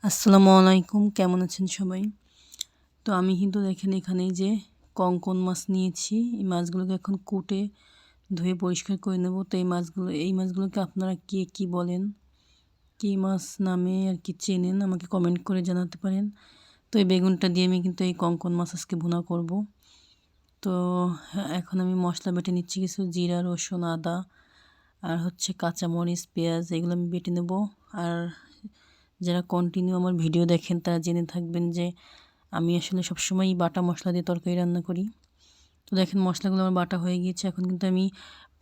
আসসালামু আলাইকুম, কেমন আছেন সবাই? তো আমি কিন্তু দেখেন এখানে যে কঙ্কন মাছ নিয়েছি। এই মাছগুলোকে এখন কুটে ধুয়ে পরিষ্কার করে নেব। তো এই মাছগুলোকে আপনারা কে কী বলেন, কী মাছ নামে আর কি চেনেন আমাকে কমেন্ট করে জানাতে পারেন। তো এই বেগুনটা দিয়ে আমি কিন্তু এই কঙ্কন মাছ আজকে ভুনা করব। তো এখন আমি মশলা বেটে নিচ্ছি, কিছু জিরা, রসুন, আদা আর হচ্ছে কাঁচামরিচ, পেঁয়াজ এগুলো আমি বেটে নেব। আর যারা কন্টিনিউ আমার ভিডিও দেখেন তারা জেনে থাকবেন যে আমি আসলে সবসময়ই বাটা মশলা দিয়ে তরকারি রান্না করি। তো দেখেন মশলাগুলো আমার বাটা হয়ে গিয়েছে। এখন কিন্তু আমি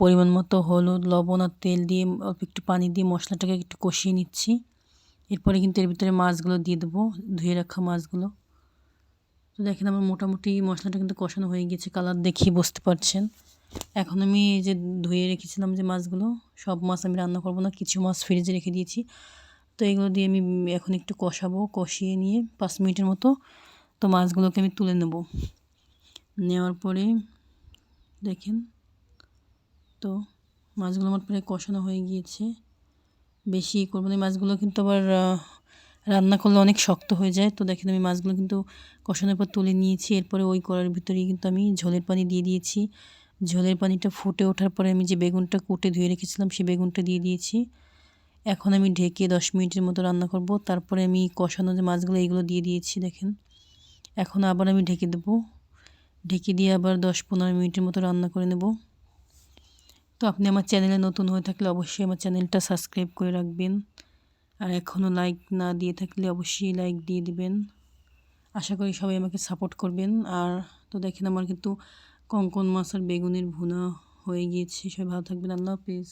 পরিমাণ মতো হলুদ, লবণ আর তেল দিয়ে অল্প একটু পানি দিয়ে মশলাটাকে একটু কষিয়ে নিচ্ছি। এরপরে কিন্তু এর ভিতরে মাছগুলো দিয়ে দেবো, ধুয়ে রাখা মাছগুলো। তো দেখেন আমার মোটামুটি মশলাটা কিন্তু কষানো হয়ে গিয়েছে, কালার দেখেই বুঝতে পারছেন। এখন আমি এই যে ধুয়ে রেখেছিলাম যে মাছগুলো, সব মাছ আমি রান্না করব না, কিছু মাছ ফ্রিজে রেখে দিয়েছি। তো এগুলো দিয়ে আমি এখন একটু কষাবো, কষিয়ে নিয়ে 5 মিনিটের মতো তো মাছগুলোকে আমি তুলে নেব। নেওয়ার পরে দেখেন তো মাছগুলো আমার প্রায় কষানো হয়ে গিয়েছে। বেশি করবো না, মাছগুলো কিন্তু আবার রান্না করলে অনেক শক্ত হয়ে যায়। তো দেখেন আমি মাছগুলো কিন্তু কষানোর পর তুলে নিয়েছি। এরপরে ওই কড়াইয়ের ভিতরেই কিন্তু আমি ঝোলের পানি দিয়ে দিয়েছি। ঝোলের পানিটা ফুটে ওঠার পরে আমি যে বেগুনটা কুটে ধুয়ে রেখেছিলাম সেই বেগুনটা দিয়ে দিয়েছি। এখন আমি ঢেকে 10 মিনিটের মতো রান্না করব। তারপরে আমি কষানো যে মাছগুলো এইগুলো দিয়ে দিয়েছি দেখেন। এখন আবার আমি ঢেকে দেবো, ঢেকে দিয়ে আবার 10-15 মিনিটের মতো রান্না করে নেব। তো আপনি আমার চ্যানেলে নতুন হয়ে থাকলে অবশ্যই আমার চ্যানেলটা সাবস্ক্রাইব করে রাখবেন। আর এখনও লাইক না দিয়ে থাকলে অবশ্যই লাইক দিয়ে দিবেন। আশা করি সবাই আমাকে সাপোর্ট করবেন। আর তো দেখেন আমার কিন্তু কঙ্কন মাছ আর বেগুনের ভুনা হয়ে গিয়েছে। সবাই ভালো থাকবেন। আল্লাহ হাফেজ।